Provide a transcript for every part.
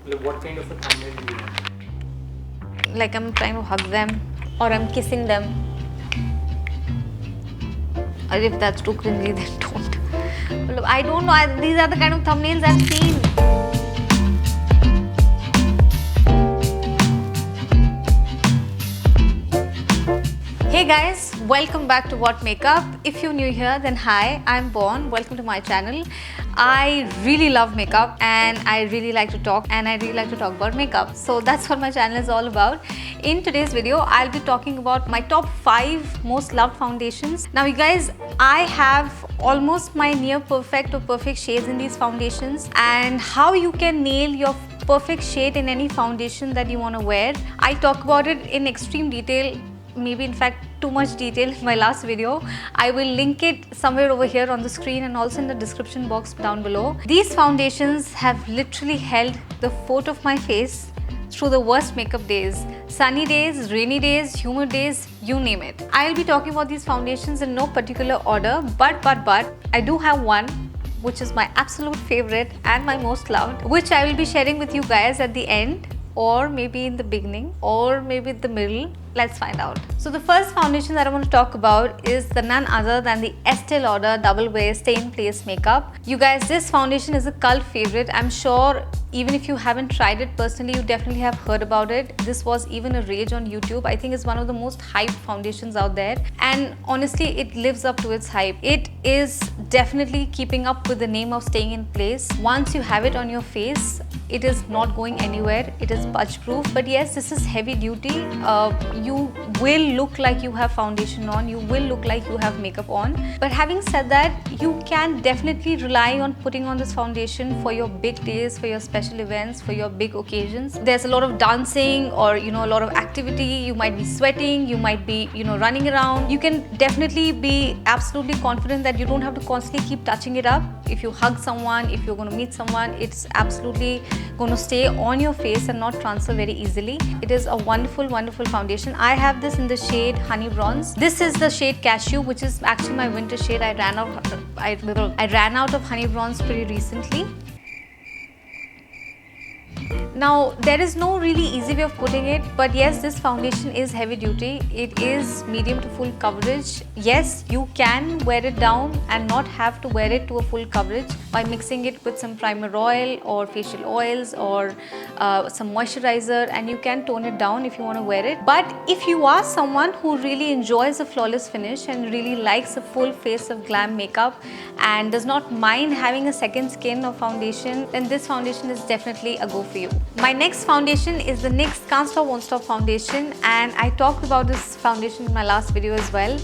Like, what kind of a thumbnail do you want? Like I'm trying to hug them or I'm kissing them. Or if that's too cringy, then don't. I don't know. These are the kind of thumbnails I've seen. Hey guys, welcome back to What Makeup. If you're new here, then hi, I'm Bon. Welcome to my channel. I really love makeup and I really like to talk about makeup. So that's what my channel is all about. In today's video, I'll be talking about my top 5 most loved foundations. Now you guys, I have almost my near perfect or perfect shades in these foundations, and how you can nail your perfect shade in any foundation that you want to wear. I talk about it in extreme detail, maybe in fact too much detail in my last video. I will link it somewhere over here on the screen and also in the description box down below. These foundations have literally held the fort of my face through the worst makeup days. Sunny days, rainy days, humid days, you name it. I'll be talking about these foundations in no particular order, but I do have one which is my absolute favorite and my most loved, which I will be sharing with you guys at the end, or maybe in the beginning, or maybe the middle. Let's find out. So the first foundation that I want to talk about is the none other than the Estee Lauder Double Wear Stay in Place Makeup. You guys, this foundation is a cult favorite. I'm sure even if you haven't tried it personally, you definitely have heard about it. This was even a rage on YouTube. I think it's one of the most hyped foundations out there, and honestly it lives up to its hype. It is definitely keeping up with the name of staying in place. Once you have it on your face, it is not going anywhere. It is budge proof. But yes, this is heavy duty. You will look like you have foundation on, you will look like you have makeup on. But having said that, you can definitely rely on putting on this foundation for your big days, for your special events, for your big occasions. There's a lot of dancing or a lot of activity. You might be sweating, you might be running around. You can definitely be absolutely confident that you don't have to constantly keep touching it up. If you hug someone, if you're going to meet someone, it's absolutely going to stay on your face and not transfer very easily. It is a wonderful foundation. I have this in the shade Honey Bronze. This is the shade Cashew, which is actually my winter shade. I ran out of Honey Bronze pretty recently. Now, there is no really easy way of putting it, but yes, this foundation is heavy duty. It is medium to full coverage. Yes, you can wear it down and not have to wear it to a full coverage by mixing it with some primer oil or facial oils or some moisturizer, and you can tone it down if you want to wear it. But if you are someone who really enjoys a flawless finish and really likes a full face of glam makeup and does not mind having a second skin of foundation, then this foundation is definitely a go for you. My next foundation is the NYX Can't Stop Won't Stop foundation, and I talked about this foundation in my last video as well.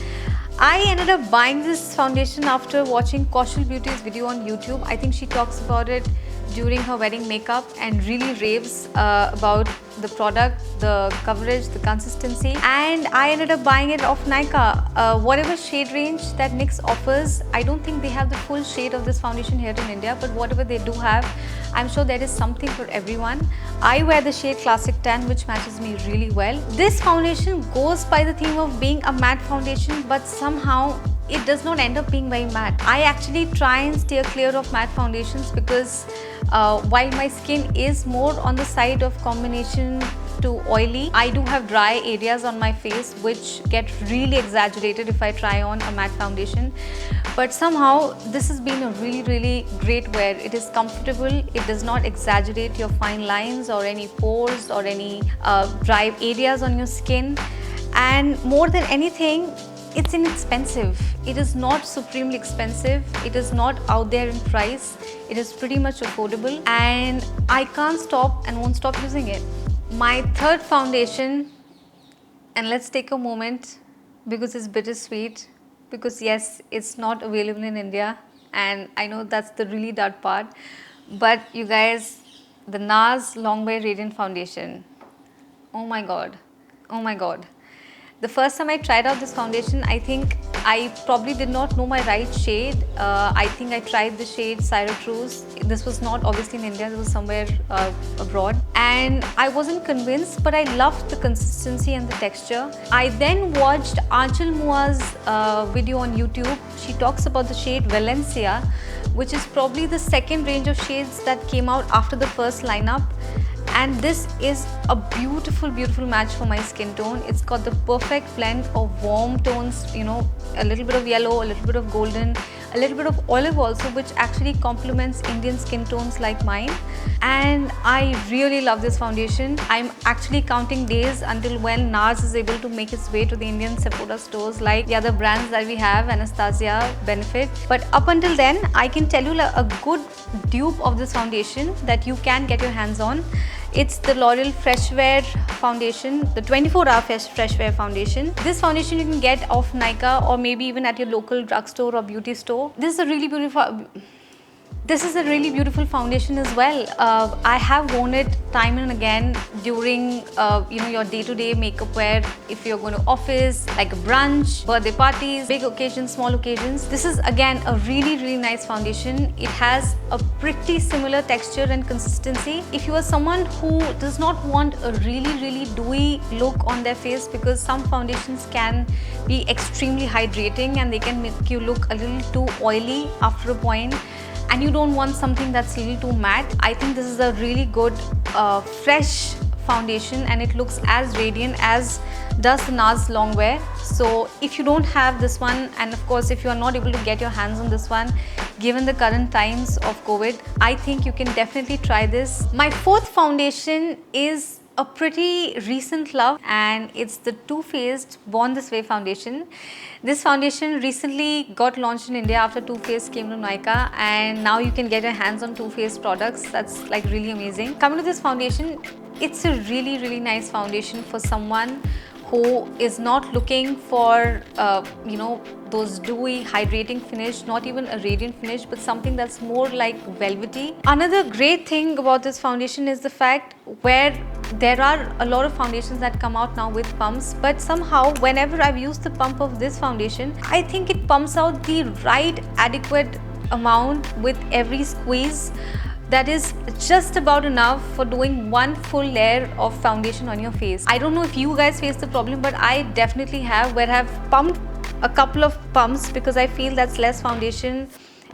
I ended up buying this foundation after watching Kaushal Beauty's video on YouTube. I think she talks about it during her wedding makeup and really raves about the product, the coverage, the consistency, and I ended up buying it off Nykaa. Whatever shade range that NYX offers, I don't think they have the full shade of this foundation here in India, but whatever they do have, I'm sure there is something for everyone. I wear the shade Classic Tan, which matches me really well. This foundation goes by the theme of being a matte foundation, but somehow it does not end up being very matte. I actually try and steer clear of matte foundations because while my skin is more on the side of combination to oily, I do have dry areas on my face which get really exaggerated if I try on a matte foundation. But somehow this has been a really great wear. It is comfortable, it does not exaggerate your fine lines or any pores or any dry areas on your skin, and more than anything, it's inexpensive. It is not supremely expensive. It is not out there in price. It is pretty much affordable, and I can't stop and won't stop using it. My third foundation, and let's take a moment because it's bittersweet, because yes, it's not available in India, and I know that's the really dark part, but you guys, the NARS Longwear Radiant Foundation. Oh my god. The first time I tried out this foundation, I think I probably did not know my right shade. I think I tried the shade Cyrotruce. This was not obviously in India, it was somewhere abroad. And I wasn't convinced, but I loved the consistency and the texture. I then watched Aanchal Mua's video on YouTube. She talks about the shade Valencia, which is probably the second range of shades that came out after the first lineup. and this is a beautiful match for my skin tone. It's got the perfect blend of warm tones, you know, a little bit of yellow, a little bit of golden, a little bit of olive also, which actually complements Indian skin tones like mine. And I really love this foundation. I'm actually counting days until when NARS is able to make its way to the Indian Sephora stores like the other brands that we have, Anastasia, Benefit. But up until then, I can tell you like a good dupe of this foundation that you can get your hands on. It's the L'Oreal Fresh Wear foundation, the 24-hour Fresh Wear foundation. This foundation you can get off Nykaa or maybe even at your local drugstore or beauty store. This is a really beautiful foundation as well. I have worn it time and again during you know, your day-to-day makeup wear. If you're going to office, like a brunch, birthday parties, big occasions, small occasions. This is again a really nice foundation. It has a pretty similar texture and consistency. If you are someone who does not want a really dewy look on their face, because some foundations can be extremely hydrating and they can make you look a little too oily after a point, and you don't want something that's a little too matte, I think this is a really good fresh foundation, and it looks as radiant as does the NARS Longwear. So if you don't have this one, and of course if you are not able to get your hands on this one given the current times of COVID, I think you can definitely try this. My fourth foundation is a pretty recent love, and it's the Too Faced Born This Way foundation. This foundation recently got launched in India after Too Faced came to Nykaa, and now you can get your hands on Too Faced products. That's like really amazing. Coming to this foundation, it's a really nice foundation for someone who is not looking for you know, those dewy hydrating finish, not even a radiant finish, but something that's more like velvety. Another great thing about this foundation is the fact where there are a lot of foundations that come out now with pumps, but somehow whenever I've used the pump of this foundation, I think it pumps out the right adequate amount with every squeeze. That is just about enough for doing one full layer of foundation on your face. I don't know if you guys face the problem, but I definitely have, where I've pumped a couple of pumps because I feel that's less foundation,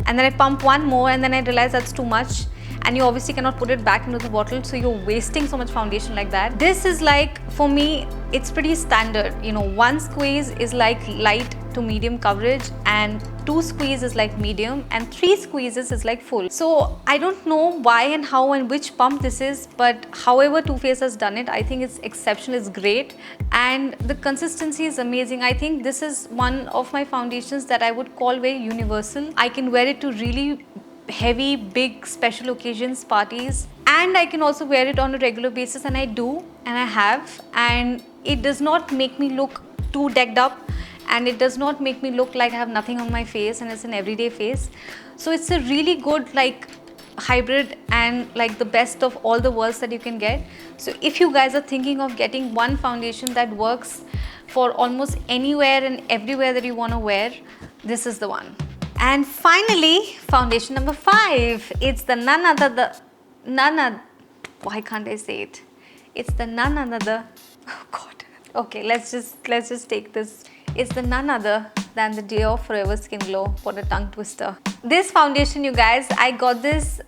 and then I pump one more and then I realize that's too much, and you obviously cannot put it back into the bottle, so you're wasting so much foundation like that. This is like, for me, it's pretty standard. You know, one squeeze is like light to medium coverage, and 2 squeezes is like medium, and 3 squeezes is like full. So I don't know why and how and which pump this is, but however Too Faced has done it, I think it's exceptional, it's great, and the consistency is amazing. I think this is one of my foundations that I would call very universal. I can wear it to really heavy, big special occasions, parties, and I can also wear it on a regular basis, and I do, and I have, and it does not make me look too decked up, and it does not make me look like I have nothing on my face and it's an everyday face. So it's a really good like hybrid and like the best of all the worlds that you can get. So if you guys are thinking of getting one foundation that works for almost anywhere and everywhere that you want to wear, this is the one. And finally, foundation number 5. It's the why can't I say it? It's the none other. Oh God. Okay, let's just take this. It's the none other than the Dior Forever Skin Glow. What a tongue twister. This foundation, you guys, I got this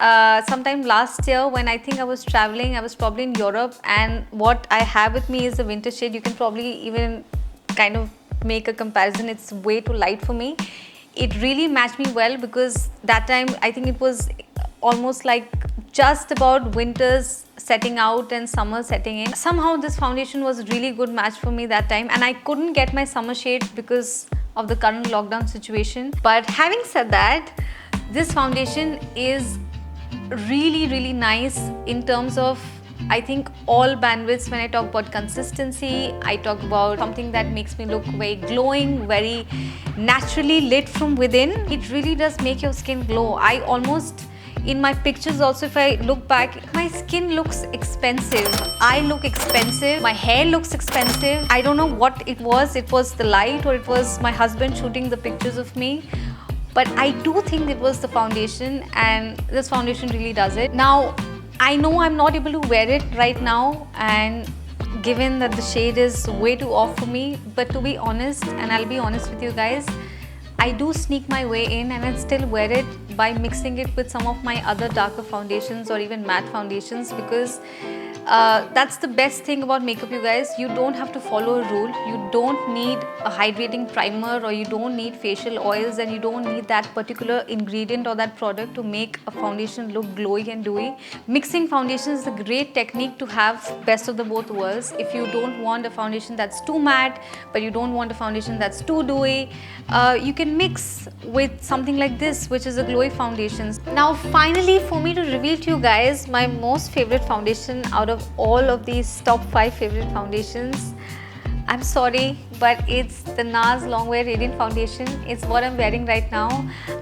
sometime last year when I think I was traveling. I was probably in Europe, and what I have with me is the winter shade. You can probably even kind of make a comparison. It's way too light for me. It really matched me well because that time I think it was almost like just about winters setting out and summer setting in. Somehow this foundation was a really good match for me that time, and I couldn't get my summer shade because of the current lockdown situation. But having said that, this foundation is really nice in terms of, I think, all bandwidths. When I talk about consistency, I talk about something that makes me look very glowing, very naturally lit from within. It really does make your skin glow. I almost, in my pictures also, if I look back, my skin looks expensive. I look expensive. My hair looks expensive. I don't know what it was. It was the light, or it was my husband shooting the pictures of me. But I do think it was the foundation, and this foundation really does it. Now, I know I'm not able to wear it right now, and given that the shade is way too off for me, but to be honest, and I'll be honest with you guys, I do sneak my way in and I still wear it by mixing it with some of my other darker foundations or even matte foundations, because that's the best thing about makeup, you guys. You don't have to follow a rule. You don't need a hydrating primer, or you don't need facial oils, and you don't need that particular ingredient or that product to make a foundation look glowy and dewy. Mixing foundations is a great technique to have best of the both worlds. If you don't want a foundation that's too matte, but you don't want a foundation that's too dewy, you can mix with something like this, which is a glowy foundation. Now finally, for me to reveal to you guys my most favorite foundation out of all of these top 5 favorite foundations. I'm sorry, but it's the NARS Longwear Radiant Foundation. It's what I'm wearing right now.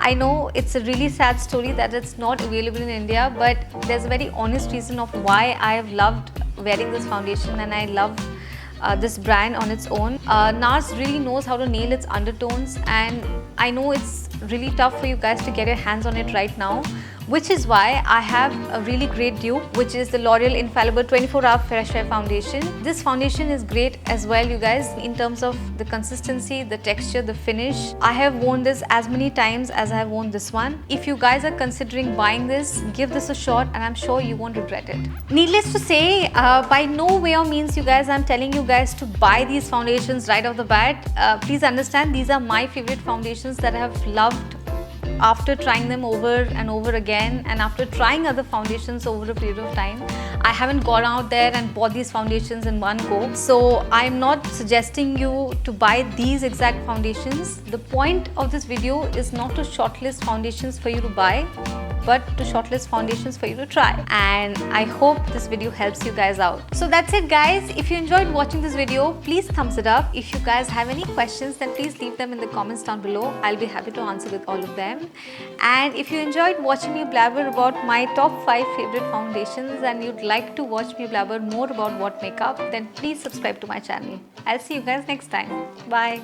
I know it's a really sad story that it's not available in India, but there's a very honest reason of why I have loved wearing this foundation, and I love this brand on its own. NARS really knows how to nail its undertones, and I know it's really tough for you guys to get your hands on it right now, which is why I have a really great dupe, which is the L'Oreal Infallible 24-Hour Fresh Wear Foundation. This foundation is great as well, you guys, in terms of the consistency, the texture, the finish. I have worn this as many times as I have worn this one. If you guys are considering buying this, give this a shot, and I'm sure you won't regret it. Needless to say, by no way or means, you guys, I'm telling you guys to buy these foundations right off the bat. Please understand, these are my favorite foundations that I have loved after trying them over and over again, and after trying other foundations over a period of time. I haven't gone out there and bought these foundations in one go, so I'm not suggesting you to buy these exact foundations. The point of this video is not to shortlist foundations for you to buy, but to shortlist foundations for you to try, and I hope this video helps you guys out. So that's it, guys. If you enjoyed watching this video, please thumbs it up. If you guys have any questions, then please leave them in the comments down below. I'll be happy to answer with all of them. And if you enjoyed watching me blabber about my top 5 favorite foundations, and you'd like to watch me blabber more about what makeup, then please subscribe to my channel. I'll see you guys next time. Bye.